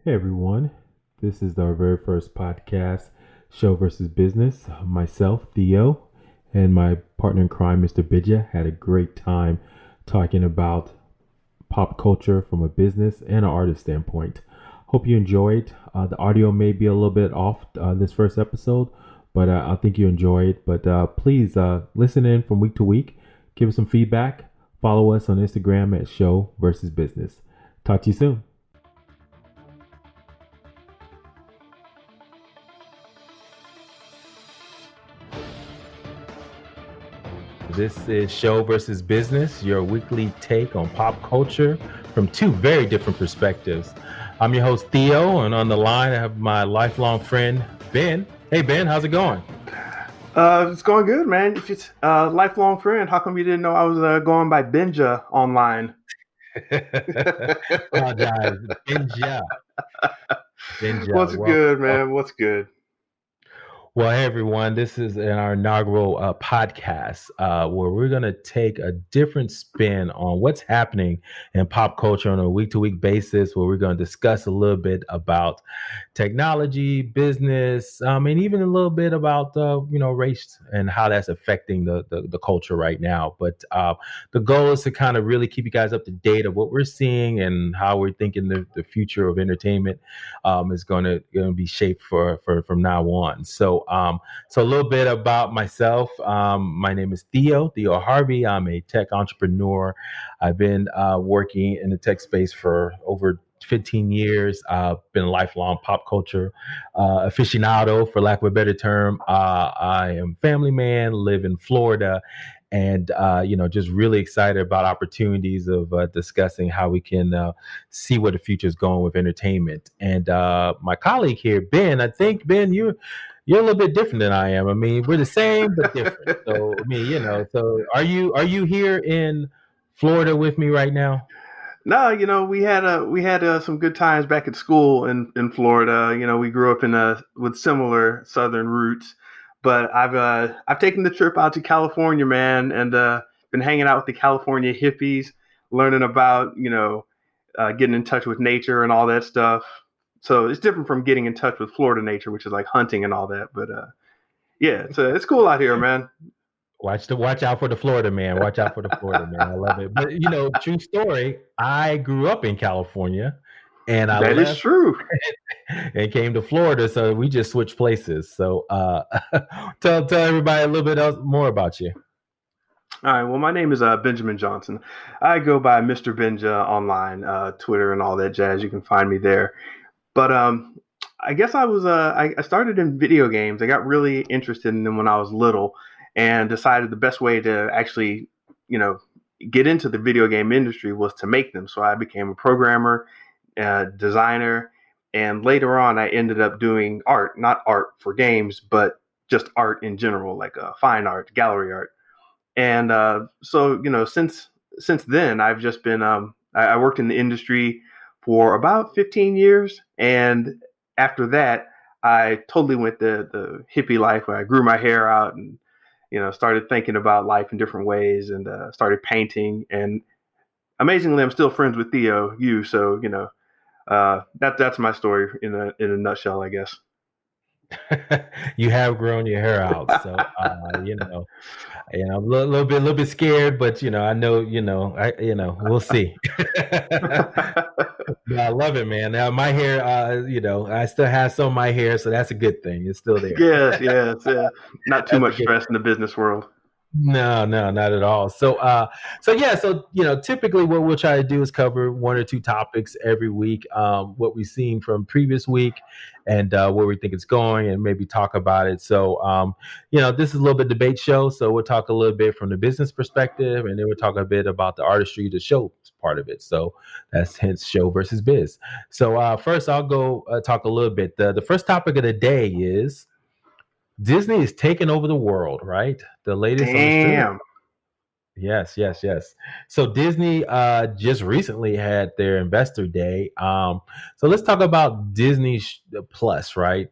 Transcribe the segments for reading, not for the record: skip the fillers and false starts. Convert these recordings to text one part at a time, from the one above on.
Hey everyone, this is our very first podcast, Show versus Business. Myself, Theo, and my partner in crime, Mr. Benja, had a great time talking about pop culture from a business and an artist standpoint. Hope you enjoyed. The audio may be a little bit off this first episode, but I think you enjoy it. But please listen in from week to week. Give us some feedback. Follow us on Instagram at Show versus Business. Talk to you soon. This is Show versus Business, your weekly take on pop culture from two very different perspectives. I'm your host, Theo, and on the line, I have my lifelong friend, Ben. Hey, Ben, how's it going? It's going good, man. If it's a lifelong friend, how come you didn't know I was going by Benja online? Apologize. Benja. Benja. What's Welcome, good, welcome. man? What's good? Well, hey everyone, this is our inaugural podcast where we're going to take a different spin on what's happening in pop culture on a week to week basis, where we're going to discuss a little bit about technology, business, and even a little bit about race and how that's affecting the culture right now. But the goal is to kind of really keep you guys up to date of what we're seeing and how we're thinking the future of entertainment is going to be shaped for from now on. So a little bit about myself. My name is Theo Harvey. I'm a tech entrepreneur. I've been working in the tech space for over 15 years. Been a lifelong pop culture aficionado, for lack of a better term. I am a family man, live in Florida, and just really excited about opportunities of discussing how we can see where the future is going with entertainment. And my colleague here, Ben, I think Ben, you're a little bit different than I am. I mean, we're the same but different. So I mean, so are you here in Florida with me right now? No, we had some good times back at school in Florida. We grew up in with similar Southern roots, but I've taken the trip out to California, man, and been hanging out with the California hippies, learning about getting in touch with nature and all that stuff. So it's different from getting in touch with Florida nature, which is like hunting and all that. But yeah, it's cool out here, man. Watch out for the Florida man. Watch out for the Florida man. I love it. But true story. I grew up in California, and I That is left true. and came to Florida. So we just switched places. So tell everybody a little bit else more about you. All right. Well, my name is Benjamin Johnson. I go by Mr. Benja online, Twitter, and all that jazz. You can find me there. But I guess I started in video games. I got really interested in them when I was little, and decided the best way to actually, you know, get into the video game industry was to make them. So I became a programmer, designer, and later on I ended up doing art, not art for games, but just art in general, like fine art, gallery art. And so since then I've just been I worked in the industry for about 15 years, and after that I totally went the hippie life where I grew my hair out and started thinking about life in different ways, and started painting. And amazingly, I'm still friends with Theo, you. So that's my story in a nutshell, I guess. You have grown your hair out, so a little bit scared, but I know, we'll see. Yeah, I love it, man. Now my hair, I still have some of my hair, so that's a good thing. It's still there. Yes, yes, yeah. Not too That's a much good. stress in the business world. No, no, not at all. So yeah, so typically what we'll try to do is cover one or two topics every week, what we've seen from previous week, and where we think it's going, and maybe talk about it. So, this is a little bit debate show, so we'll talk a little bit from the business perspective, and then we'll talk a bit about the artistry, the show part of it. So that's hence show versus biz. So first, I'll go talk a little bit. The first topic of the day is Disney is taking over the world, right? The latest on the streaming. Damn. Yes, yes, yes. So Disney just recently had their investor day. So let's talk about Disney Plus, right?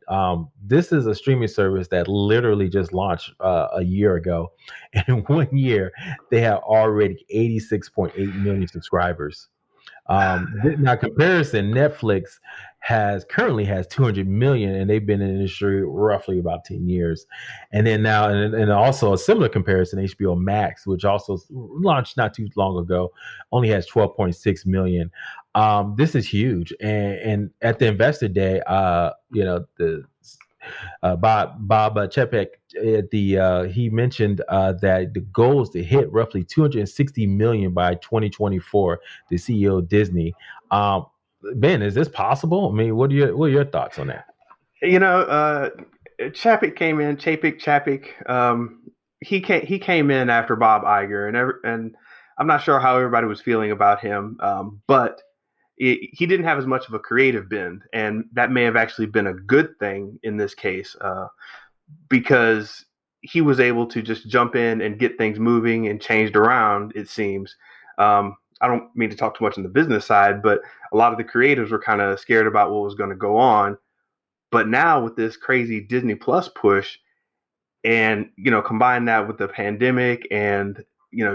This is a streaming service that literally just launched a year ago. And in 1 year, they have already 86.8 million subscribers. Now, comparison, Netflix has currently has 200 million, and they've been in the industry roughly about 10 years. And then now, and also a similar comparison, HBO Max, which also launched not too long ago, only has 12.6 million. This is huge, and at the investor day, the Bob Chapek at the he mentioned that the goal is to hit roughly 260 million by 2024. The CEO of Disney. Um, Ben, is this possible? I mean, what are your thoughts on that? You know, Chapik came in. Chapik. He came in after Bob Iger, and I'm not sure how everybody was feeling about him, but he didn't have as much of a creative bend, and that may have actually been a good thing in this case, because he was able to just jump in and get things moving and changed around. It seems. I don't mean to talk too much on the business side, but a lot of the creatives were kind of scared about what was going to go on. But now with this crazy Disney Plus push, and combine that with the pandemic, and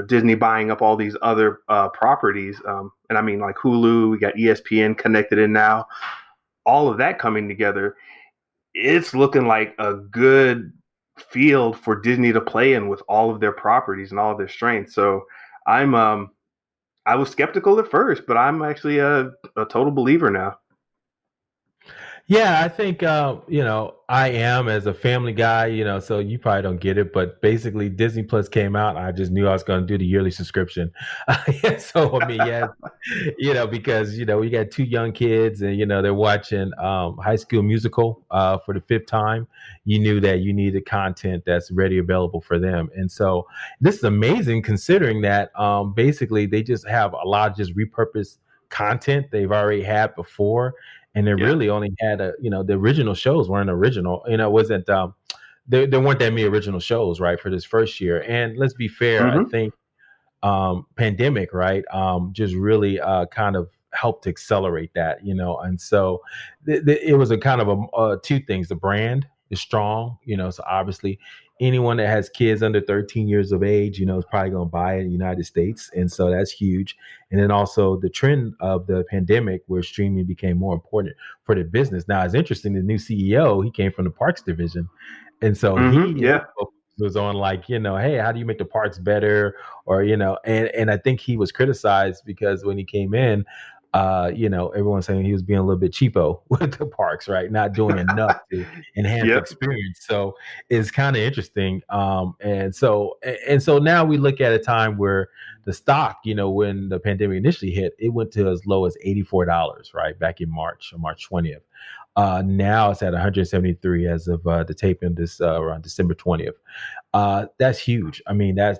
Disney buying up all these other properties, and I mean like Hulu, we got ESPN connected in now, all of that coming together, it's looking like a good field for Disney to play in with all of their properties and all of their strengths. So I'm I was skeptical at first, but I'm actually a total believer now. Yeah, I think I am as a family guy, so you probably don't get it, but basically Disney Plus came out. I just knew I was going to do the yearly subscription. So I mean, yeah, because we got two young kids, and they're watching High School Musical for the fifth time. You knew that you needed content that's ready available for them, and so this is amazing considering that basically they just have a lot of just repurposed content they've already had before, and they Yeah. really only had the original shows weren't original. It wasn't there weren't that many original shows, right, for this first year. And let's be fair, I Hmm. think pandemic, right, just really kind of helped accelerate that, and so it was a kind of two things. The brand is strong, so obviously anyone that has kids under 13 years of age, is probably going to buy it in the United States, and so that's huge. And then also the trend of the pandemic where streaming became more important for the business. Now it's interesting, the new CEO, he came from the parks division, and so his Yeah. focus was on, like, hey, how do you make the parks better? Or and I think he was criticized because when he came in, everyone's saying he was being a little bit cheapo with the parks, right, not doing enough to enhance Yep. experience. So it's kind of interesting. And so now we look at a time where the stock, when the pandemic initially hit, it went to as low as $84, right, back in March 20th. Now it's at 173 as of the taping this around December 20th. That's huge. I mean, that's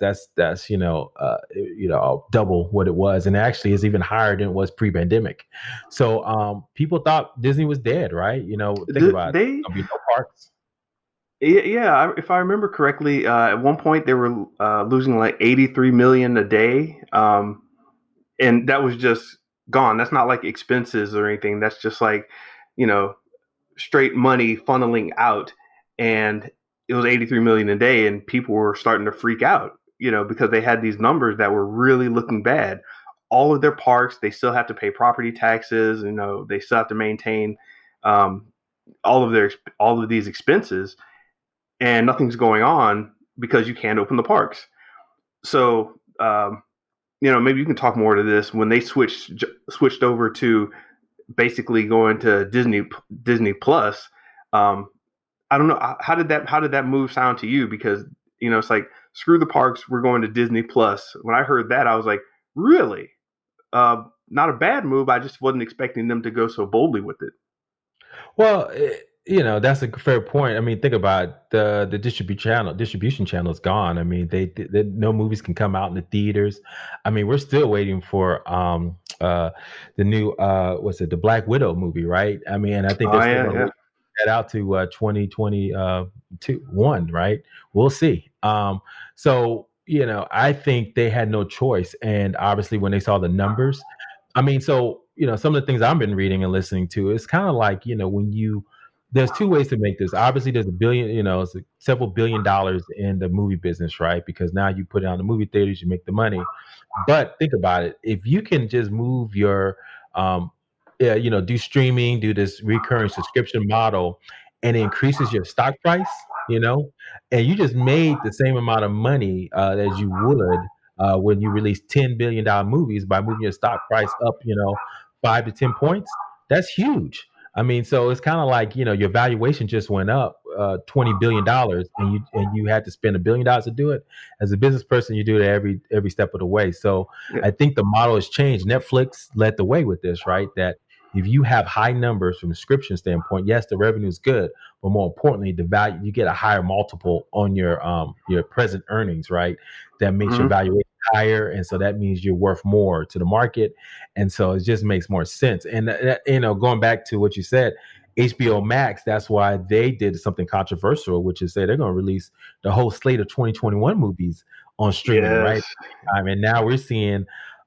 double what it was, and actually is even higher than it was pre-pandemic. So people thought Disney was dead, right? Think about it. They There'll be no parks. Yeah, if I remember correctly, at one point they were losing like 83 million a day, and that was just gone. That's not like expenses or anything. That's just like, you know, straight money funneling out, and it was 83 million a day, and people were starting to freak out, because they had these numbers that were really looking bad. All of their parks, they still have to pay property taxes. They still have to maintain um, all of these expenses, and nothing's going on because you can't open the parks. So, maybe you can talk more to this when they switched over to basically going to Disney Plus. Um, I don't know, how did that move sound to you? Because it's like, screw the parks, we're going to Disney Plus. When I heard that, I was like, really? Not a bad move. I just wasn't expecting them to go so boldly with it. Well, that's a fair point. I mean, think about it. The distribution channel is gone. I mean, no movies can come out in the theaters. I mean, we're still waiting for the new what's it, the Black Widow movie, right? I mean, and I think Oh they're still yeah, going to yeah. wait that out to 2021, right? We'll see. So I think they had no choice, and obviously when they saw the numbers, I mean, so some of the things I've been reading and listening to, it's kind of like, when there's two ways to make this. Obviously, there's a billion, it's several billion dollars in the movie business, right? Because now you put it on the movie theaters, you make the money. But think about it. If you can just move your, um, do streaming, do this recurring subscription model, and it increases your stock price, and you just made the same amount of money as you would when you release $10 billion movies by moving your stock price up, 5 to 10 points. That's huge. I mean, so it's kind of like your valuation just went up $20 billion, and you had to spend $1 billion to do it. As a business person, you do it every step of the way. So Yeah. I think the model has changed. Netflix led the way with this, right? That if you have high numbers from a subscription standpoint, yes, the revenue is good, but more importantly, the value, you get a higher multiple on your present earnings, right? That makes your Hmm. valuation higher, and so that means you're worth more to the market, and so it just makes more sense. And going back to what you said, HBO Max, that's why they did something controversial, which is say they're going to release the whole slate of 2021 movies on streaming, right? Yes. And now we're seeing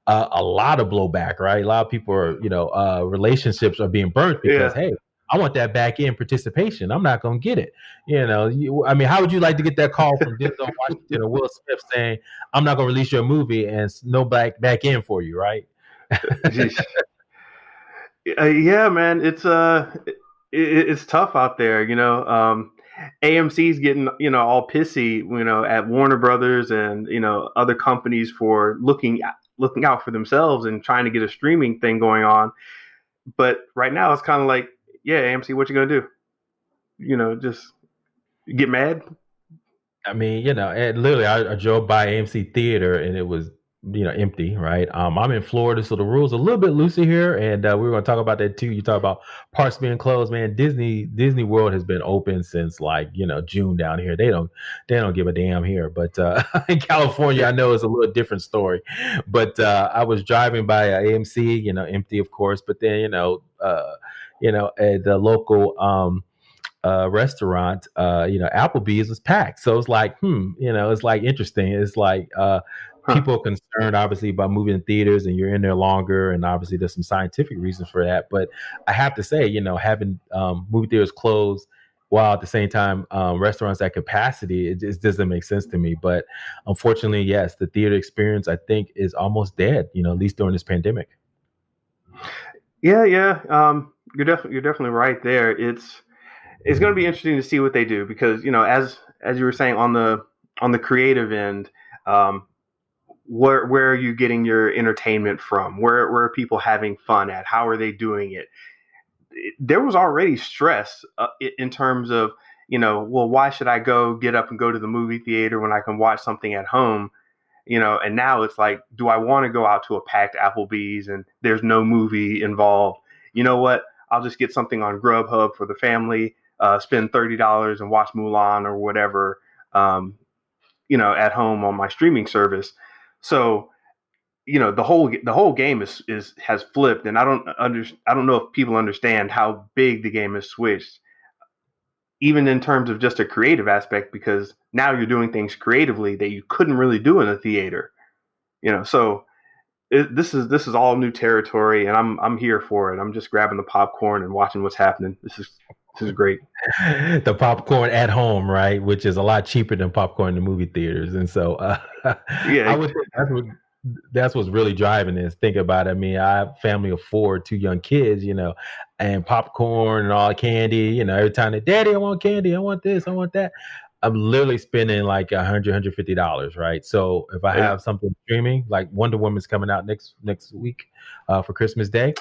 a lot of blowback, right? A lot of people are, relationships are being burnt because, Yeah. hey, I want that back end participation. I'm not going to get it. I mean, how would you like to get that call from Denzel Washington or Will Smith saying, "I'm not going to release your movie and no back end for you," right? Jeez. Yeah, man, it's tough out there. AMC's getting all pissy, at Warner Brothers and other companies for looking out for themselves and trying to get a streaming thing going on. But right now, it's kind of like, yeah, AMC, what you gonna do? Just get mad? I mean, and literally, I drove by AMC Theater and it was, empty, right? I'm in Florida, so the rules are a little bit looser here, and we were going to talk about that too. You talk about parks being closed, man. Disney World has been open since like June down here. They don't give a damn here, but in California, Yeah. I know it's a little different story. But I was driving by AMC, empty, of course, but then at the local restaurant, Applebee's was packed. So it's like, it's like interesting. It's like Huh. people are concerned, obviously, about moving in theaters and you're in there longer. And obviously, there's some scientific reasons for that. But I have to say, having movie theaters closed while at the same time restaurants at capacity, it just doesn't make sense to me. But unfortunately, yes, the theater experience, I think, is almost dead, at least during this pandemic. Yeah, yeah. You're definitely right there. It's going to be interesting to see what they do because as you were saying on the creative end, um, where are you getting your entertainment from? Where are people having fun at? How are they doing it? There was already stress in terms of well, why should I get up and go to the movie theater when I can watch something at home? And now it's like, do I want to go out to a packed Applebee's and there's no movie involved? You know what? I'll just get something on Grubhub for the family, spend $30 and watch Mulan or whatever, at home on my streaming service. So the whole game is has flipped, and I don't know if people understand how big the game has switched, even in terms of just a creative aspect, because now you're doing things creatively that you couldn't really do in a theater. So this is all new territory, and I'm here for it. I'm just grabbing the popcorn and watching what's happening. This is great. The popcorn at home, right? Which is a lot cheaper than popcorn in the movie theaters. And so Yeah. I would think that's what's really driving this. Think about it. I mean, I have a family of four, two young kids, and popcorn and all the candy, every time they, Daddy, I want candy, I want this, I want that. I'm literally spending like $150, right? So if I Oh, yeah. have something streaming, like Wonder Woman's coming out next week for Christmas Day.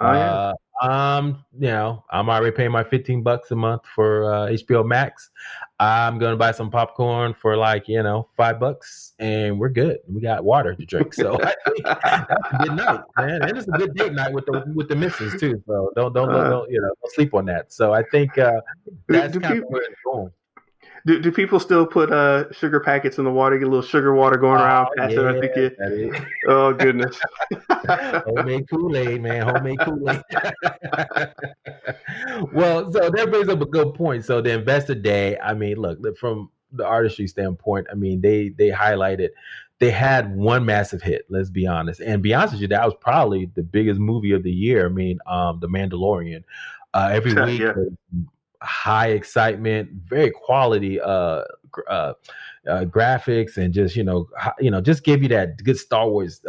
Oh, yeah. Uh, I'm already paying my $15 a month for HBO Max. I'm gonna buy some popcorn for like $5, and we're good. We got water to drink, so I think that's a good night, man. And it's a good date night with the missus too. So uh, don't sleep on that. So I think do, that's do kind of people where it's going. do people still put sugar packets in the water? Get a little sugar water going around, Oh pass it yeah, around the kid. that is Oh goodness. homemade Kool-Aid, man. Homemade Kool-Aid. Well, so that brings up a good point. So the Investor Day, I mean, look, from the artistry standpoint, I mean, they highlighted they had one massive hit. Let's be honest, and be honest with you, that was probably the biggest movie of the year. I mean, The Mandalorian. Every week, Yeah. high excitement, very quality graphics and just just give you that good Star Wars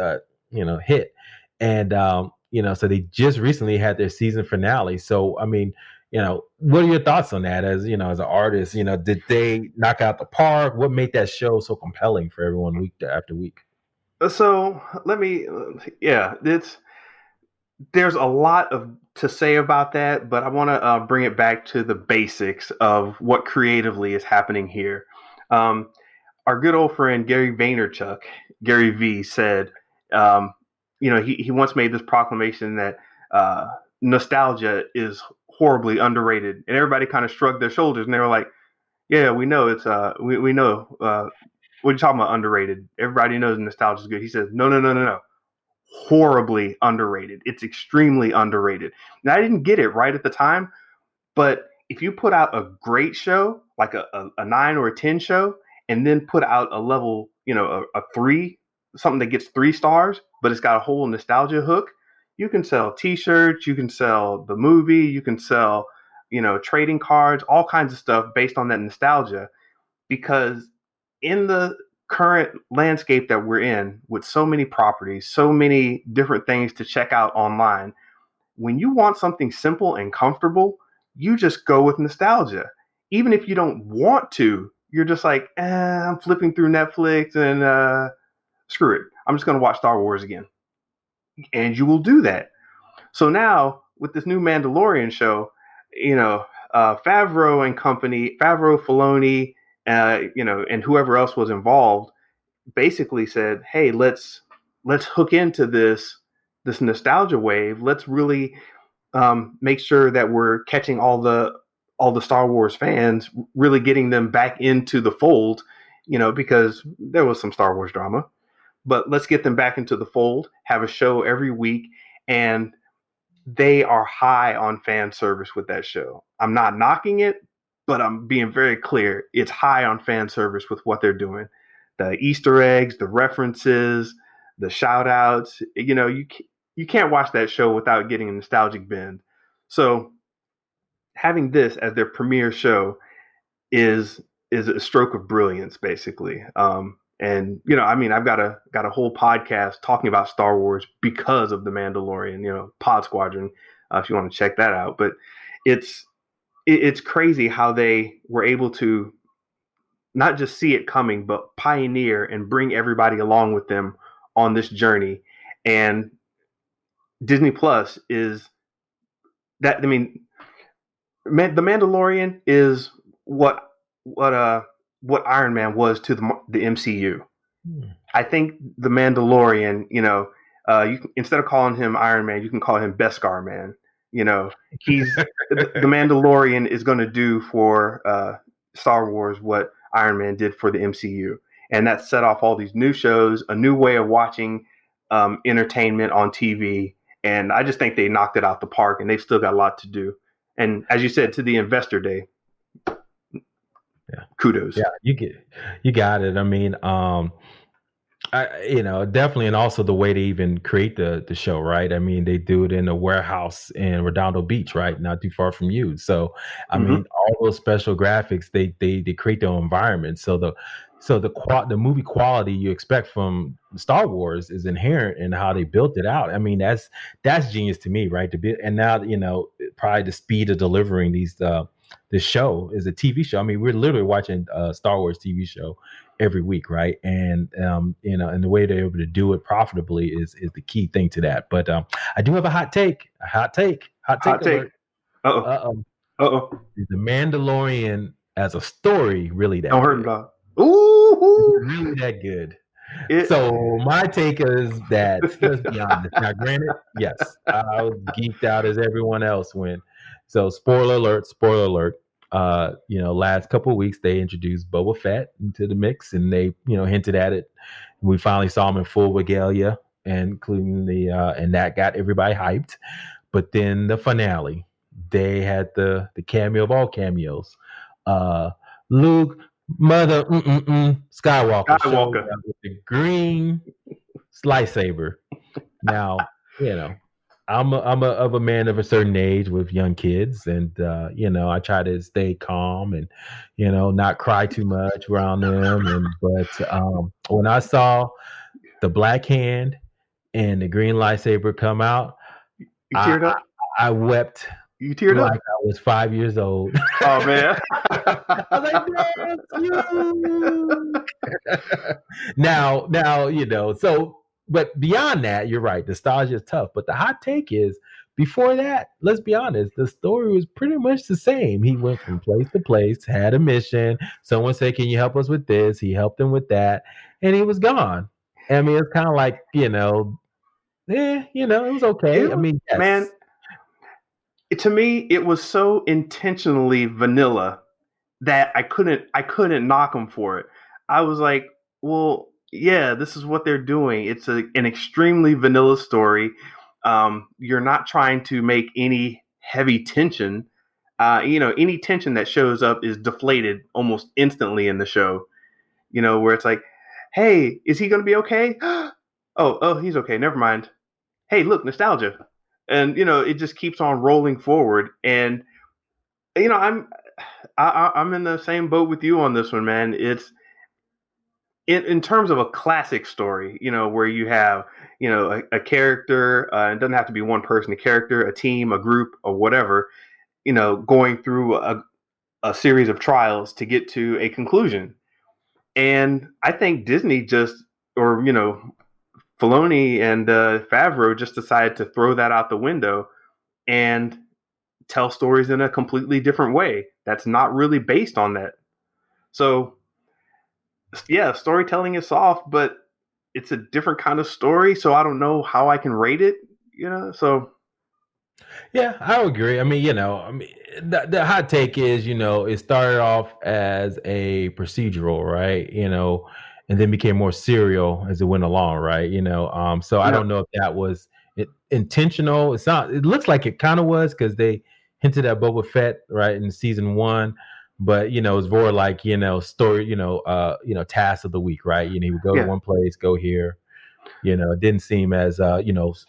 hit. And so they just recently had their season finale. So I mean, what are your thoughts on that? As as an artist, did they knock out the park? What made that show so compelling for everyone week after week? So let me, yeah, it's there's a lot of to say about that, but I want to bring it back to the basics of what creatively is happening here. Um, our good old friend Gary Vaynerchuk, Gary V, said, um, he once made this proclamation that nostalgia is horribly underrated, and everybody kind of shrugged their shoulders and they were like, "Yeah, we know it's we know what are you talking about underrated? Everybody knows nostalgia is good." He says, "No, no, no, no, no, horribly underrated. It's extremely underrated." Now I didn't get it right at the time, but if you put out a great show, like a 9 or a 10 show, and then put out a level, a 3, something that gets 3 stars, but it's got a whole nostalgia hook, you can sell T-shirts, you can sell the movie, you can sell, trading cards, all kinds of stuff based on that nostalgia. Because in the current landscape that we're in, with so many properties, so many different things to check out online, when you want something simple and comfortable, you just go with nostalgia. Even if you don't want to, you're just like, I'm flipping through Netflix and screw it. I'm just going to watch Star Wars again. And you will do that. So now, with this new Mandalorian show, Favreau and company, Favreau, Filoni, and whoever else was involved, basically said, "Hey, let's hook into this nostalgia wave. Let's really make sure that we're catching all the Star Wars fans, really getting them back into the fold, because there was some Star Wars drama, but let's get them back into the fold, have a show every week, and they are high on fan service with that show. I'm not knocking it, but I'm being very clear. It's high on fan service with what they're doing. The Easter eggs, the references, the shout outs, you can't watch that show without getting a nostalgic bend. So having this as their premiere show is a stroke of brilliance, basically. And I mean, I've got a whole podcast talking about Star Wars because of the Mandalorian. Pod Squadron, if you want to check that out. But it's it's crazy how they were able to not just see it coming, but pioneer and bring everybody along with them on this journey. And Disney Plus is that. I mean, the Mandalorian is what uh what Iron Man was to the MCU. Hmm. I think the Mandalorian, instead of calling him Iron Man, you can call him Beskar Man. He's the Mandalorian is going to do for Star Wars what Iron Man did for the MCU, and that set off all these new shows, a new way of watching entertainment on TV. And I just think they knocked it out the park, and they've still got a lot to do. And as you said, to the Investor Day, Yeah. kudos. Yeah, you got it. I mean, definitely, and also the way they even create the show, right? I mean, they do it in a warehouse in Redondo Beach, right, not too far from you. So, I mean, Mm-hmm. all those special graphics, they create their environment. So the movie quality you expect from Star Wars is inherent in how they built it out. I mean, that's genius to me, right? To be and now probably the speed of delivering this show is a TV show. I mean, we're literally watching a Star Wars TV show every week, right? And and the way they're able to do it profitably is the key thing to that. But I do have hot take Hot take. alert. Uh oh. Uh oh, Uh oh. is the Mandalorian as a story really Don't that hurt him, good? dog. Is it Ooh. really that good? It. So my take is that let's be honest. Now, granted, yes, I was geeked out as everyone else when. So spoiler alert, spoiler alert. Last couple of weeks they introduced Boba Fett into the mix, and they hinted at it. We finally saw him in full regalia, and including and that got everybody hyped. But then the finale, they had the cameo of all cameos. Uh, Luke, Mother Skywalker showed Skywalker. up with the green lightsaber. Now, you know. I'm a man of a certain age with young kids, and I try to stay calm and not cry too much around them. And but when I saw the black hand and the green lightsaber come out, You I teared up. I wept You teared like up. I was 5 years old. Oh man. I was like, "Nephew." Now, so but beyond that, you're right. Nostalgia is tough. But the hot take is before that, let's be honest, the story was pretty much the same. He went from place to place, had a mission. Someone said, "Can you help us with this?" He helped them with that, and he was gone. I mean, it's kind of like, it was okay. I mean, Man, yes. to me, it was so intentionally vanilla that I couldn't knock them for it. I was like, well, yeah, this is what they're doing. It's an extremely vanilla story. You're not trying to make any heavy tension. Any tension that shows up is deflated almost instantly in the show. Where it's like, hey, is he going to be okay? Oh, he's okay. Never mind. Hey, look, nostalgia, and it just keeps on rolling forward. And you know, I'm I'm in the same boat with you on this one, man. It's in terms of a classic story, where you have a character. It doesn't have to be one person, a character, a team, a group, or whatever. Going through a series of trials to get to a conclusion. And I think Disney just, or Filoni and Favreau just decided to throw that out the window and tell stories in a completely different way that's not really based on that. So, yeah, storytelling is soft, but it's a different kind of story. So I don't know how I can rate it. So Yeah, I would agree. I mean, the hot take is, it started off as a procedural, right? And then became more serial as it went along, right? So I yeah, don't know if that was intentional. It's not. It looks like it kind of was because they hinted at Boba Fett, right, in season one. But it's more like story, task of the week, right? He would go to yeah, one place, go here, it didn't seem as there was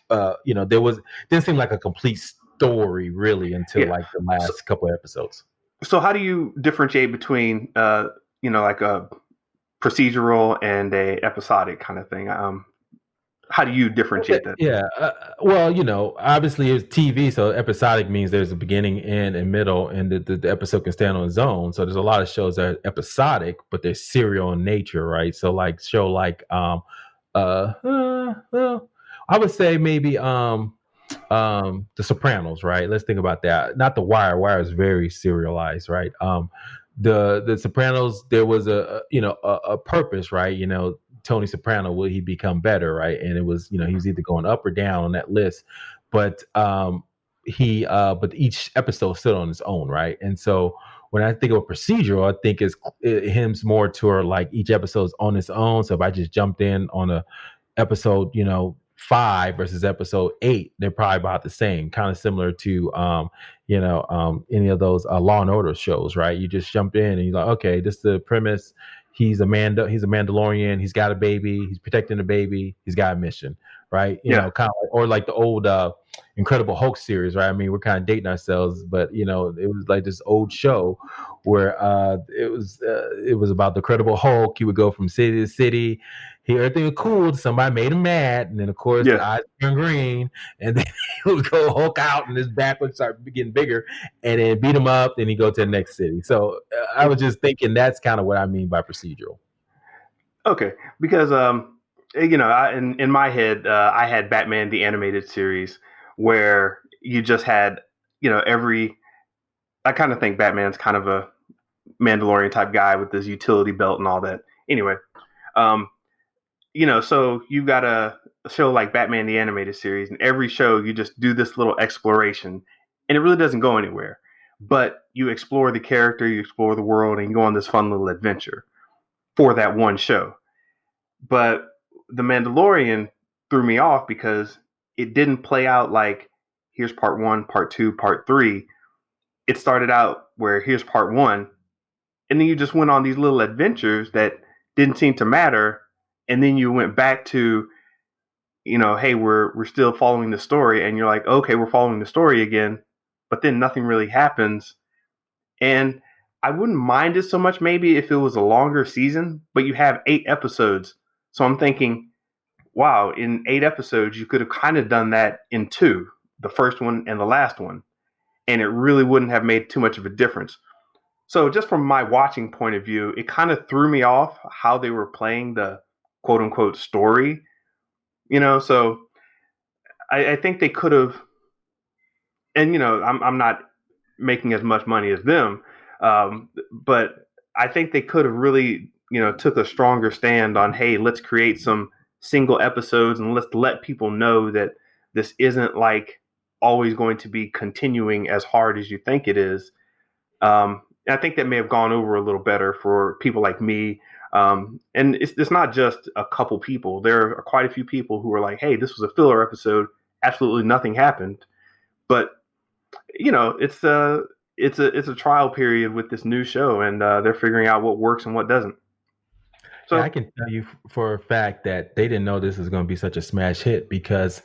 didn't seem like a complete story really until yeah. like the So, last couple of episodes. so how do you differentiate between like a procedural and a episodic kind of thing? How do you Okay, differentiate that? yeah. Well, obviously it's TV, so episodic means there's a beginning, end, and middle, and the episode can stand on its own. So there's a lot of shows that are episodic, but they're serial in nature, right? So like show like well, I would say maybe The Sopranos, right? Let's think about that. Not The Wire. Wire is very serialized, right? The Sopranos, there was a purpose, right? Tony Soprano, will he become better, right? And it was, he was either going up or down on that list, but but each episode stood on its own, right? And so when I think of a procedural, I think it hymns more toward like each episode's on its own. So if I just jumped in on a episode, 5 versus episode 8, they're probably about the same, kind of similar to any of those Law and Order shows, right? You just jump in and you're like, okay, this is the premise. He's a Mandalorian, he's got a baby, he's protecting the baby, he's got a mission, right? Yeah, Kind of like, or like the old Incredible Hulk series, right? I mean, we're kind of dating ourselves, but it was like this old show where it was about the Incredible Hulk. He would go from city to city. Everything was cool. Somebody made him mad, and then of course the yeah. eyes turn green, and then he would go Hulk out, and his back would start getting bigger, and then beat him up. Then he go to the next city. So I was just thinking that's kind of what I mean by procedural. Okay, because in my head, I had Batman the animated series where you just had every. I kind of think Batman's kind of a Mandalorian type guy with his utility belt and all that. Anyway, um, so you've got a show like Batman the animated series, and every show you just do this little exploration, and it really doesn't go anywhere. But you explore the character, you explore the world, and you go on this fun little adventure for that one show. But The Mandalorian threw me off because it didn't play out like here's part one, part two, part three. It started out where here's part one, and then you just went on these little adventures that didn't seem to matter, and then you went back to hey, we're still following the story, and you're like, okay, we're following the story again, but then nothing really happens. And I wouldn't mind it so much maybe if it was a longer season, but you have 8 episodes. So I'm thinking, wow, in 8 episodes, you could have kind of done that in two, the first one and the last one, and it really wouldn't have made too much of a difference. So just from my watching point of view, it kind of threw me off how they were playing the quote unquote story, so I think they could have, and I'm not making as much money as them, but I think they could have really took a stronger stand on, hey, let's create some single episodes and let's let people know that this isn't like always going to be continuing as hard as you think it is. I think that may have gone over a little better for people like me. And it's not just a couple people. There are quite a few people who are like, hey, this was a filler episode. Absolutely nothing happened. But it's a trial period with this new show, and they're figuring out what works and what doesn't. Yeah, I So, can tell you for a fact that they didn't know this was going to be such a smash hit because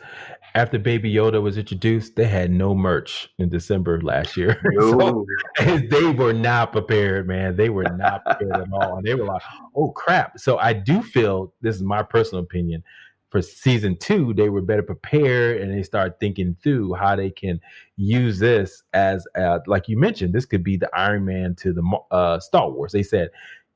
after Baby Yoda was introduced, they had no merch in December last year. So no. they were not prepared, man. They were not prepared at all. And they were like, oh crap. So I do feel, this is my personal opinion, for season two, they were better prepared and they started thinking through how they can use this as, like you mentioned, this could be the Iron Man to the Star Wars. They said,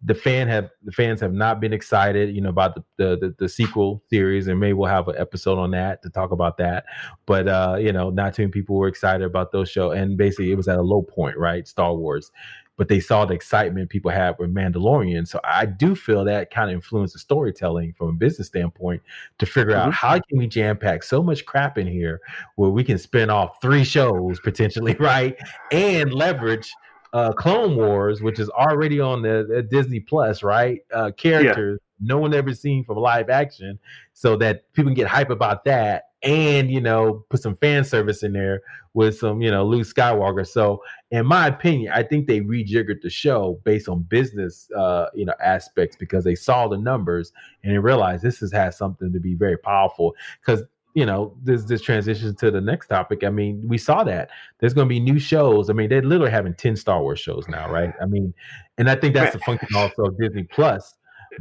the fans have not been excited, about the sequel series, and maybe we'll have an episode on that to talk about that. But not too many people were excited about those shows, and basically it was at a low point, right? Star Wars. But they saw the excitement people had with Mandalorian. So I do feel that kind of influenced the storytelling from a business standpoint to figure out Hmm. how can we jam pack so much crap in here where we can spin off 3 shows potentially, right? And leverage Clone Wars, which is already on the Disney Plus, right? Yeah. Characters no one ever seen from live action, so that people can get hype about that, and put some fan service in there with some Luke Skywalker. So, in my opinion, I think they rejiggered the show based on business, aspects because they saw the numbers and they realized this has something to be very powerful. Because this transition to the next topic. I mean, we saw that there's going to be new shows. I mean, they're literally having 10 Star Wars shows now, right? I mean, and I think that's Man, the function also of Disney Plus.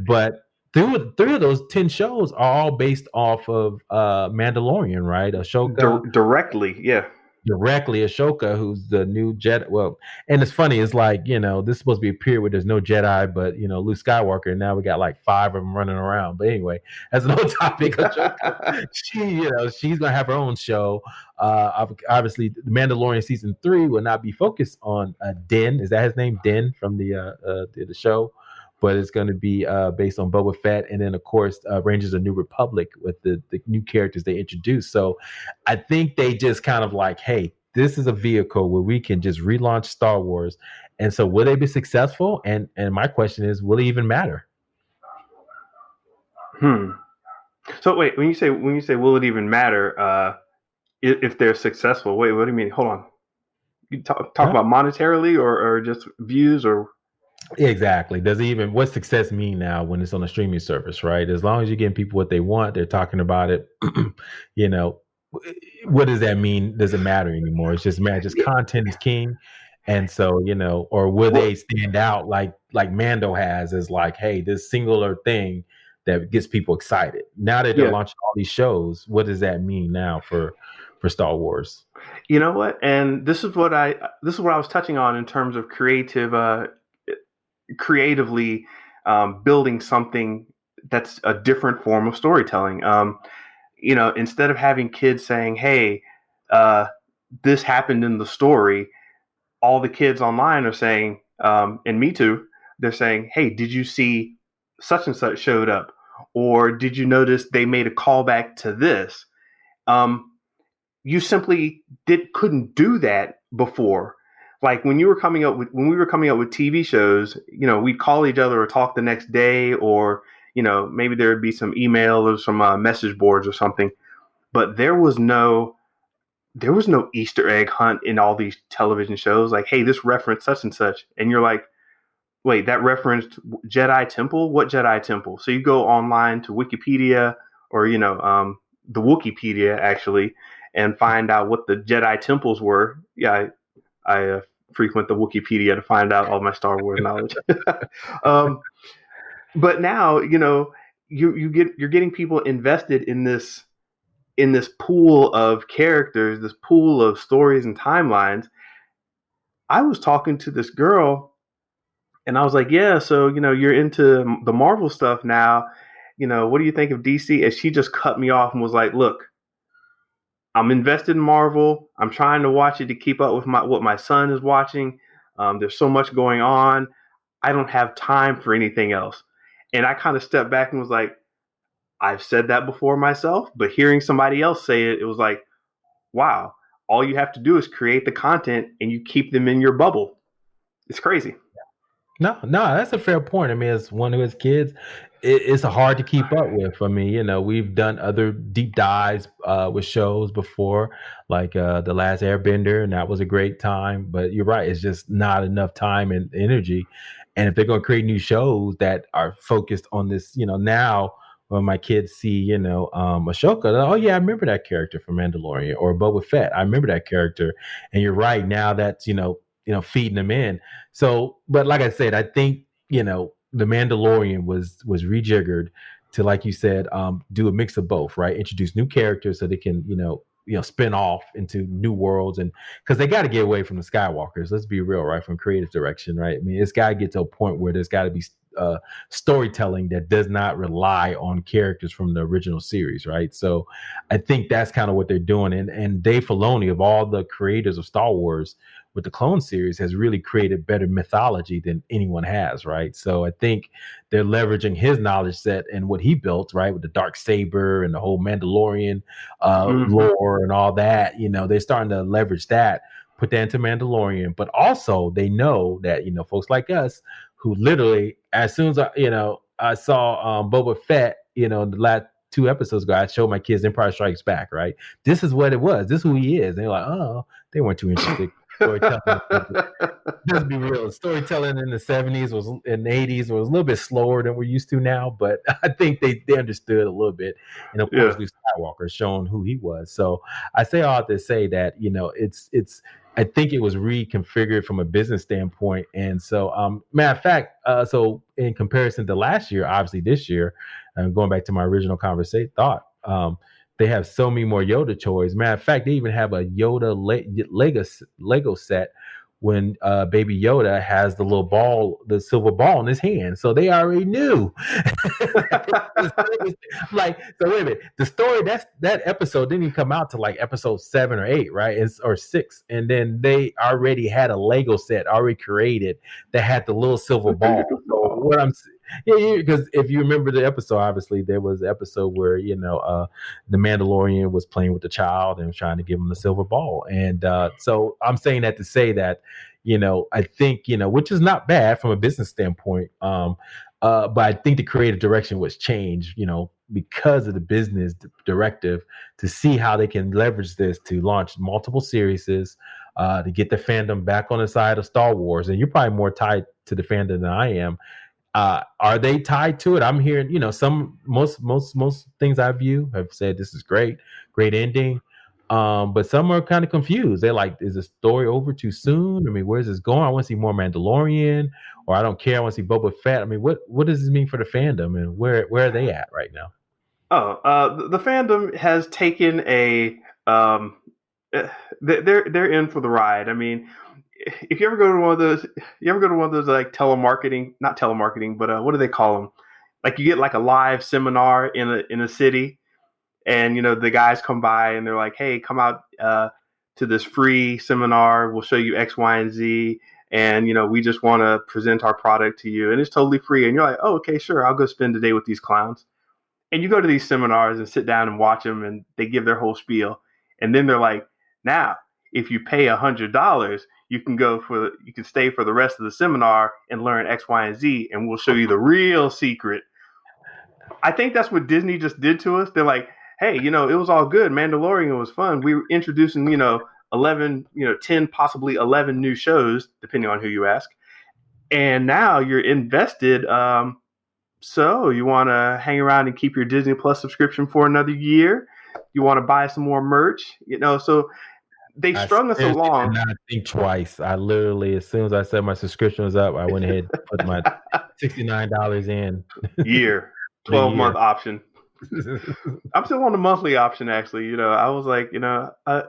But three of those 10 shows are all based off of Mandalorian, right? Ashoka, directly, yeah. directly Ashoka, who's the new Jedi. Well, and it's funny, it's like, this is supposed to be a period where there's no Jedi, but Luke Skywalker, and now we got like 5 of them running around. But anyway, that's another topic. Ashoka, she's gonna have her own show. Obviously, the Mandalorian season 3 will not be focused on Din. Is that his name? Din from the show. But it's going to be based on Boba Fett, and then of course Rangers of New Republic with the new characters they introduced. So I think they just kind of like, hey, this is a vehicle where we can just relaunch Star Wars. And so will they be successful? And my question is, will it even matter? Hmm. So wait, when you say will it even matter if they're successful? Wait, what do you mean? Hold on. You talk No. about monetarily or just views or Exactly. Does it even what success mean now when it's on a streaming service, right? As long as you're getting people what they want, they're talking about it. you know, what does that mean? Does it matter anymore? It's just man, just yeah. content is king. And so, or will Well, they stand out like Mando has as like, hey, this singular thing that gets people excited. Now that they're yeah. launching all these shows, what does that mean now for Star Wars? You know what? And this is what I was touching on in terms of creatively building something that's a different form of storytelling. Instead of having kids saying, "Hey, uh, this happened in the story," all the kids online are saying, and me too. They're saying, "Hey, did you see such and such showed up, or did you notice they made a callback to this?" Um, you simply couldn't do that before. Like when we were coming up with TV shows, we'd call each other or talk the next day, or maybe there would be some email or some message boards or something. But there was no Easter egg hunt in all these television shows. Like, hey, this reference such and such, and you're like, wait, that referenced Jedi Temple? What Jedi Temple? So you go online to Wikipedia or the Wikipedia actually and find out what the Jedi temples were. Yeah, I frequent the Wikipedia to find out all my Star Wars knowledge. um, but now, you're getting people invested in this pool of characters, this pool of stories and timelines. I was talking to this girl and I was like, yeah, so, you're into the Marvel stuff now. What do you think of DC? And she just cut me off and was like, look, I'm invested in Marvel. I'm trying to watch it to keep up with what my son is watching. There's so much going on. I don't have time for anything else. And I kind of stepped back and was like, I've said that before myself, but hearing somebody else say it, it was like, wow, all you have to do is create the content and you keep them in your bubble. It's crazy. No, no, that's a fair point. I mean, as one of his kids, it's hard to keep up with. I mean, we've done other deep dives with shows before, like The Last Airbender, and that was a great time. But you're right, it's just not enough time and energy. And if they're going to create new shows that are focused on this, now when my kids see, Ashoka, oh yeah, I remember that character from Mandalorian or Boba Fett. I remember that character. And you're right, now that's feeding them in. So, but like I said, I think the Mandalorian was rejiggered to, like you said, do a mix of both, right? Introduce new characters so they can spin off into new worlds, and because they got to get away from the Skywalkers. Let's be real, right? From creative direction, right? I mean, it's got to get to a point where there's got to be storytelling that does not rely on characters from the original series, right? So, I think that's kind of what they're doing, and Dave Filoni, of all the creators of Star Wars with the Clone series, has really created better mythology than anyone has, right? So I think they're leveraging his knowledge set and what he built, right, with the dark saber and the whole Mandalorian Mm-hmm. lore and all that. They're starting to leverage that, put that into Mandalorian, but also they know that folks like us who literally, as soon as I saw Boba Fett, the last 2 episodes ago, I showed my kids Empire Strikes Back, right? This is what it was. This is who he is. And they're like, oh, they weren't too interested. Storytelling, let's be real. Storytelling in the 70s was in the 80s was a little bit slower than we're used to now, but I think they understood a little bit. And of Yeah. course, Luke Skywalker showing who he was. So I say all to say that, it's I think it was reconfigured from a business standpoint. And so matter of fact, so in comparison to last year, obviously this year, going back to my original conversation thought, they have so many more Yoda toys. Matter of fact, they even have a Yoda Lego set when Baby Yoda has the little ball, the silver ball in his hand. So they already knew. Like, so wait a minute. The story that episode didn't even come out to like episode 7 or 8, right? Or 6, and then they already had a Lego set already created that had the little silver ball. So what I'm yeah, because if you remember the episode, obviously there was an episode where the Mandalorian was playing with the child and was trying to give him the silver ball, and so I'm saying that to say that I think which is not bad from a business standpoint, but I think the creative direction was changed, because of the business directive to see how they can leverage this to launch multiple series, to get the fandom back on the side of Star Wars. And you're probably more tied to the fandom than I am. Are they tied to it? I'm hearing, some most things I view have said this is great, great ending. But some are kind of confused. They're like, is the story over too soon? I mean, where's this going? I want to see more Mandalorian, or I don't care. I want to see Boba Fett. I mean, what does this mean for the fandom, and where are they at right now? Oh, the fandom has taken a eh, they're in for the ride. I mean, if you ever go to one of those, you ever go to one of those like telemarketing, not telemarketing, but what do they call them? Like you get like a live seminar in a city, and the guys come by and they're like, hey, come out to this free seminar. We'll show you X, Y, and Z, and we just want to present our product to you, and it's totally free. And you're like, oh, okay, sure, I'll go spend the day with these clowns. And you go to these seminars and sit down and watch them, and they give their whole spiel, and then they're like, now if you pay $100, you can stay for the rest of the seminar and learn X, Y, and Z, and we'll show you the real secret. I think that's what Disney just did to us. They're like, hey, it was all good. Mandalorian was fun. We were introducing, 11, 10, possibly 11 new shows, depending on who you ask. And now you're invested. So you want to hang around and keep your Disney Plus subscription for another year? You want to buy some more merch? So they I strung us seriously did along. not think twice. I literally, as soon as I said my subscription was up, I went ahead and put my $69 in Year, for the 12-month year. option. I'm still on the monthly option, actually. I was like, That price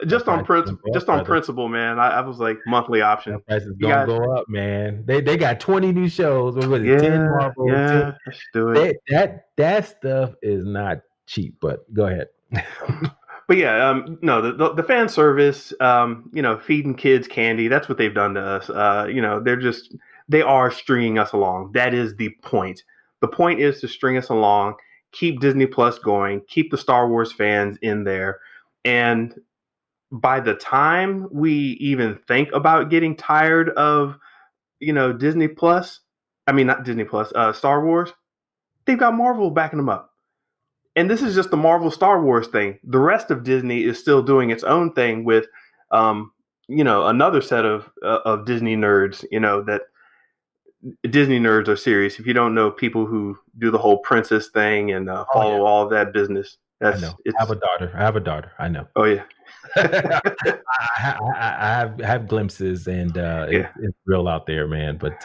is gonna go up, just on brother. principle, man. I was like, monthly That option. price is You gonna guys, go up, man. They got 20 new shows. What was it? 10 yeah, Marvel, 10. yeah, I should do it. That stuff is not cheap, but go ahead. But yeah, no, the fan service, feeding kids candy, that's what they've done to us. They are stringing us along. That is the point. The point is to string us along, keep Disney Plus going, keep the Star Wars fans in there. And by the time we even think about getting tired of, Disney Plus, I mean, not Disney Plus, Star Wars, they've got Marvel backing them up. And this is just the Marvel Star Wars thing. The rest of Disney is still doing its own thing with, another set of Disney nerds. That Disney nerds are serious. If you don't know people who do the whole princess thing and Oh yeah, follow all of that business, I that's know. I have it's. a daughter. I have a daughter. I know. Oh yeah, I have glimpses, and yeah. it's real out there, man. But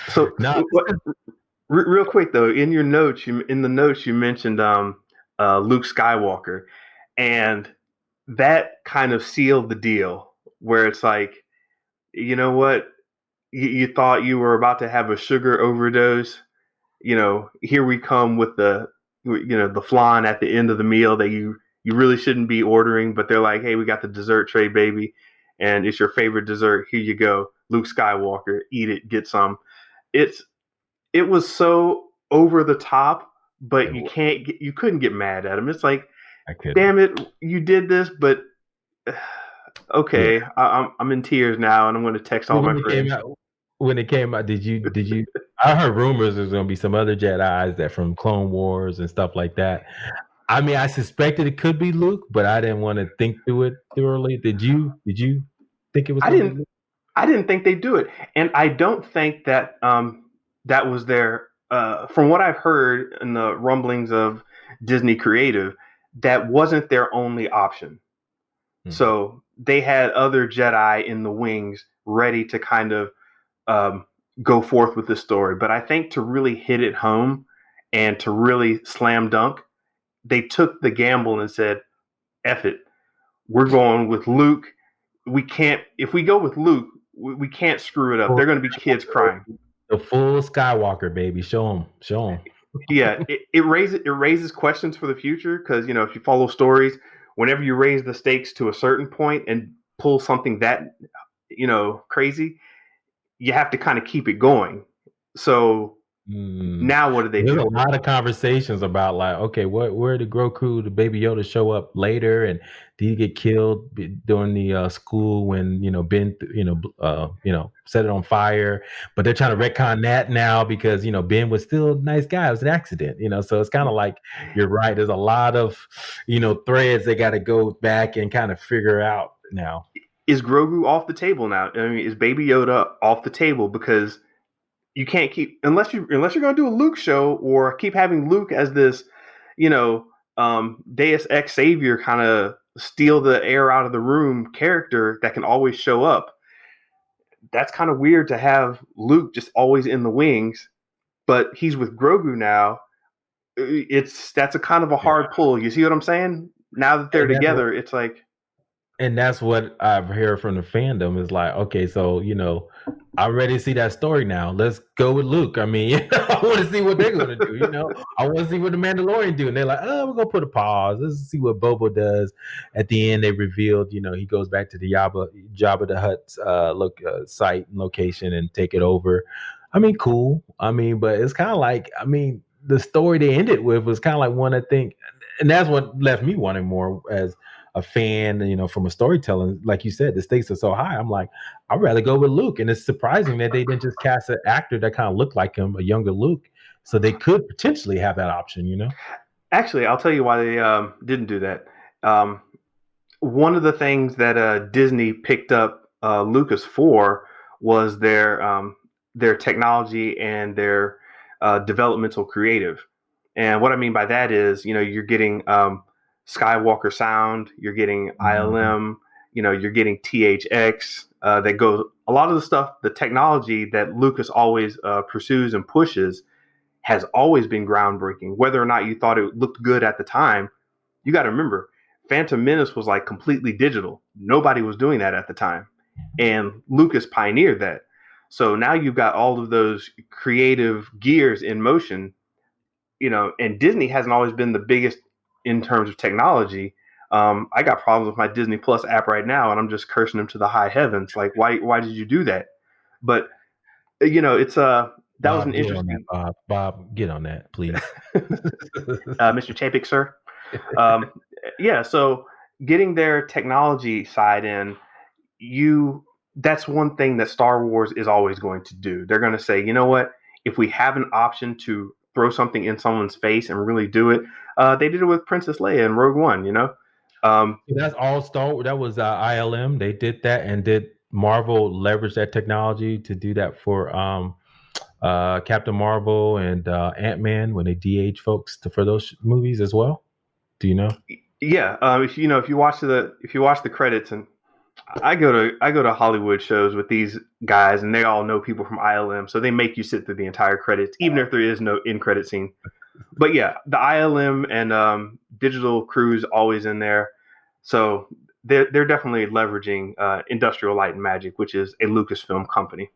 So no, real quick though, in the notes you mentioned Luke Skywalker, and that kind of sealed the deal. Where it's like, you know what, you thought you were about to have a sugar overdose. Here we come with the flan at the end of the meal that you really shouldn't be ordering, but they're like, hey, we got the dessert tray, baby, and it's your favorite dessert. Here you go, Luke Skywalker, eat it, get some. It's it was so over the top, but it was. you couldn't get mad at him. It's like, I couldn't. damn it, you did this, but Yeah. okay, I'm in tears now, and I'm going to text all When my it came friends. out, did you? I heard rumors there's gonna be some other Jedi's that from Clone Wars and stuff like that. I mean, I suspected it could be Luke, but I didn't want to think through it thoroughly. Did you? Did you think it was I gonna be didn't Luke? I didn't think they'd do it, and I don't think that that was their. From what I've heard in the rumblings of Disney Creative, that wasn't their only option. Mhm. So they had other Jedi in the wings, ready to kind of um, go forth with this story. But I think to really hit it home and to really slam dunk, they took the gamble and said, "F it, we're going with Luke. We can't. If we go with Luke, we can't screw it up. Full They're going to be kids crying." The full Skywalker, baby. Show him. Show him. Yeah, it raises questions for the future because if you follow stories, whenever you raise the stakes to a certain point and pull something that crazy, you have to kind of keep it going. So Mm. now what do they There's a do? lot of conversations about like, okay, where did Grogu, the Baby Yoda, show up later, and did he get killed during the school when Ben, set it on fire? But they're trying to retcon that now because Ben was still a nice guy. It was an accident, So it's kind of like you're right. There's a lot of threads they got to go back and kind of figure out now. Is Grogu off the table now? I mean, is Baby Yoda off the table because you can't keep unless you're going to do a Luke show or keep having Luke as this, you know, Deus Ex savior kind of steal the air out of the room character that can always show up. That's kind of weird to have Luke just always in the wings, but he's with Grogu now. That's a kind of a Yeah. hard pull. You see what I'm saying? Now that they're And that's together, it's like, what I've heard from the fandom is like, okay, so I'm ready to see that story now. Let's go with Luke. I mean, I want to see what they're gonna do. I want to see what the Mandalorian do, and they're like, oh, we're gonna put a pause. Let's see what Bobo does. At the end, they revealed, he goes back to the Jabba the Hutt's site and location and take it over. I mean, cool. I mean, but it's kind of like, I mean, the story they ended with was kind of like one I think, and that's what left me wanting more as a fan, from a storytelling. Like you said, the stakes are so high. I'm like, I'd rather go with Luke. And it's surprising that they didn't just cast an actor that kind of looked like him, a younger Luke. So they could potentially have that option. actually, I'll tell you why they didn't do that. Um, One of the things that Disney picked up Lucas for was their technology and their developmental creative. And what I mean by that is, you're getting Skywalker Sound, you're getting Mhm. ILM, you're getting THX. That goes a lot of the stuff, the technology that Lucas always pursues and pushes has always been groundbreaking. Whether or not you thought it looked good at the time, you got to remember, Phantom Menace was like completely digital. Nobody was doing that at the time, and Lucas pioneered that. So now you've got all of those creative gears in motion, and Disney hasn't always been the biggest in terms of technology. I got problems with my Disney Plus app right now, and I'm just cursing them to the high heavens. Like, why did you do that? But it's that was an Bob, get on that, interesting, Bob. Bob, get on that, please. Mr. Chapik, sir. Um, yeah, so getting their technology side in, you that's one thing that Star Wars is always going to do. They're going to say, you know what? If we have an option to throw something in someone's face and really do it, they did it with Princess Leia in Rogue One. Um, That's all Star. That was ILM. They did that, and did Marvel leverage that technology to do that for Captain Marvel and Ant-Man when they DH folks for those movies as well? Do you know? yeah, if you watch the credits, and I go to Hollywood shows with these guys, and they all know people from ILM, so they make you sit through the entire credits, even if there is no in credit scene. But yeah, the ILM and digital crews always in there, so they're definitely leveraging Industrial Light and Magic, which is a Lucasfilm company.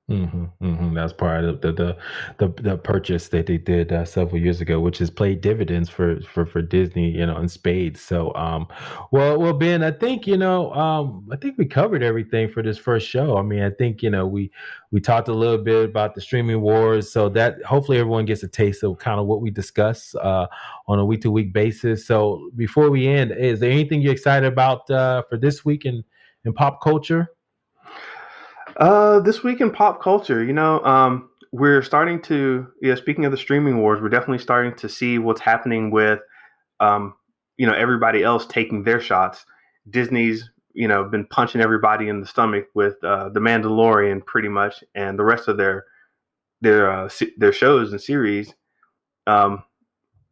That's part of the purchase that they did several years ago, which has played dividends for Disney, in spades. So, well, Ben, I think I think we covered everything for this first show. I mean, I think we talked a little bit about the streaming wars, so that hopefully everyone gets a taste of kind of what we discuss on a week to week basis. So, before we end, is there anything you're excited about for this week in pop culture? This week in pop culture, we're starting to, yeah. Speaking of the streaming wars, we're definitely starting to see what's happening with, um, everybody else taking their shots. Disney's, been punching everybody in the stomach with the Mandalorian, pretty much, and the rest of their shows and series, um,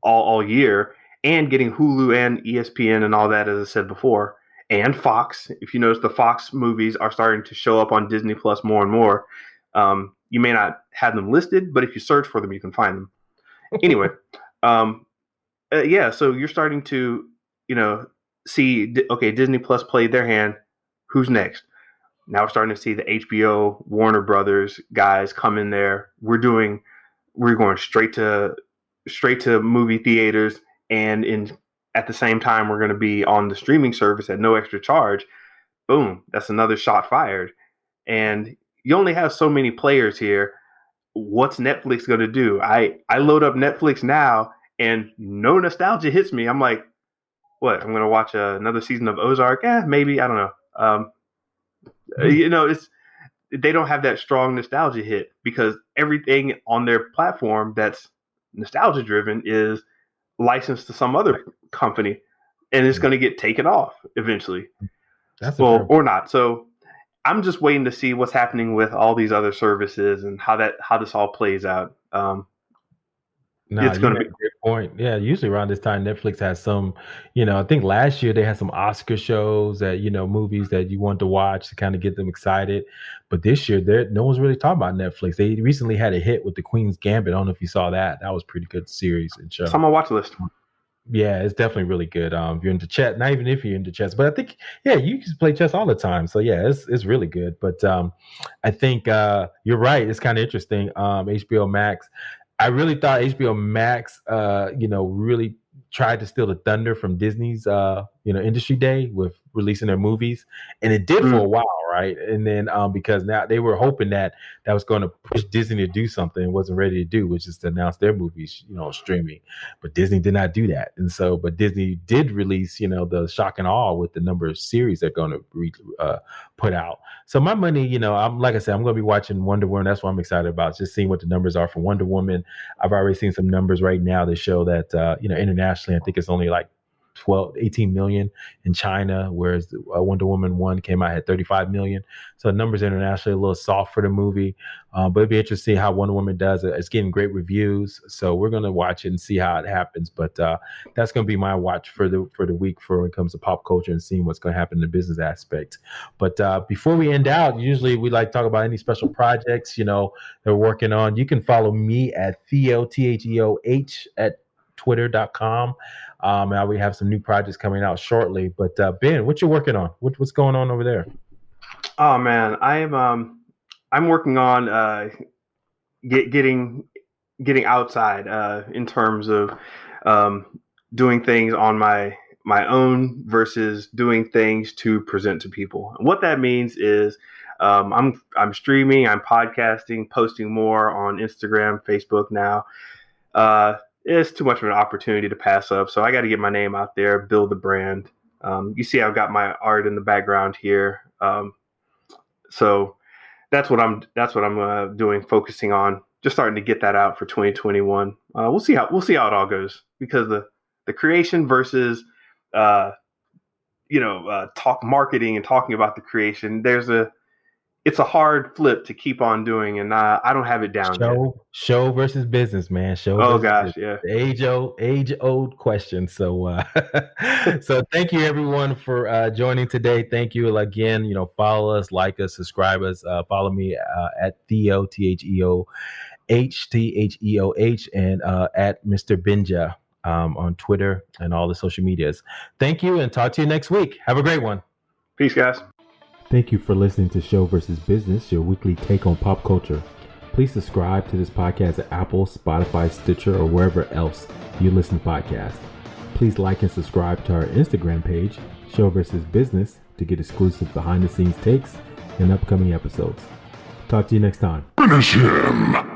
all year, and getting Hulu and ESPN and all that, as I said before, and Fox. If you notice, the Fox movies are starting to show up on Disney Plus more and more. You may not have them listed, but if you search for them, you can find them. Anyway, um, yeah. So you're starting to, you know, see. Okay, Disney Plus played their hand. Who's next? Now we're starting to see the HBO, Warner Brothers guys come in there. We're going straight to movie theaters, and in at the same time we're going to be on the streaming service at no extra charge. Boom, that's another shot fired. And you only have so many players here. What's Netflix going to do? I load up Netflix now, and no nostalgia hits me. I'm like, what? I'm going to watch another season of Ozark? Maybe, I don't know. Hmm. It's they don't have that strong nostalgia hit because everything on their platform that's nostalgia driven is licensed to some other company, and it's Yeah, going to get taken off eventually. that's a Well, fair. or not. So I'm just waiting to see what's happening with all these other services and how this all plays out. No, It's you going to made be a great point. Yeah, usually around this time, Netflix has some, I think last year they had some Oscar shows that, movies that you want to watch to kind of get them excited. But this year, no one's really talking about Netflix. They recently had a hit with The Queen's Gambit. I don't know if you saw that. That was a pretty good series and it's on show. my watch list. Yeah, it's definitely really good. If you're into chess, not even if you're into chess, but I think yeah, you can play chess all the time. So yeah, it's really good. But I think you're right. It's kind of interesting. HBO Max. I really thought HBO Max, really tried to steal the thunder from Disney's, industry day with releasing their movies, and it did for a Mm. while, right? And then because now they were hoping that that was going to push Disney to do something it wasn't ready to do, which is to announce their movies, streaming. But Disney did not do that, and so but Disney did release, the shock and awe with the number of series they're going to put out. So my money, I'm like I said, I'm going to be watching Wonder Woman. That's what I'm excited about, just seeing what the numbers are for Wonder Woman. I've already seen some numbers right now that show that internationally, I think it's only like 18 million in China, whereas Wonder Woman 1 came out, had 35 million. So numbers internationally a little soft for the movie. But it'd be interesting to see how Wonder Woman does. It's getting great reviews, so we're gonna watch it and see how it happens. But that's gonna be my watch for the week for when it comes to pop culture and seeing what's gonna happen in the business aspect. But before we end out, usually we like to talk about any special projects they're working on. You can follow me at Theo TheoH at twitter.com. And we have some new projects coming out shortly. But Ben, what you working on? What's going on over there? Oh man, I'm working on getting outside in terms of um, doing things on my own versus doing things to present to people. And what that means is I'm streaming, I'm podcasting, posting more on Instagram, Facebook now. It's too much of an opportunity to pass up, so I got to get my name out there, build the brand. You see, I've got my art in the background here, so that's what I'm doing, focusing on just starting to get that out for 2021. We'll see how it all goes, because the creation versus uh, talk marketing and talking about the creation. It's a hard flip to keep on doing, and I don't have it down yet. Show versus business, man. Show Oh versus gosh, business. yeah. The age old question. So so thank you everyone for joining today. Thank you again. Follow us, like us, subscribe us. Follow me at Theo TheoH and at Mr. Benja on Twitter and all the social medias. Thank you, and talk to you next week. Have a great one. Peace, guys. Thank you for listening to Show versus Business, your weekly take on pop culture. Please subscribe to this podcast at Apple, Spotify, Stitcher, or wherever else you listen to podcasts. Please like and subscribe to our Instagram page, Show versus Business, to get exclusive behind the scenes takes and upcoming episodes. Talk to you next time. Finish him!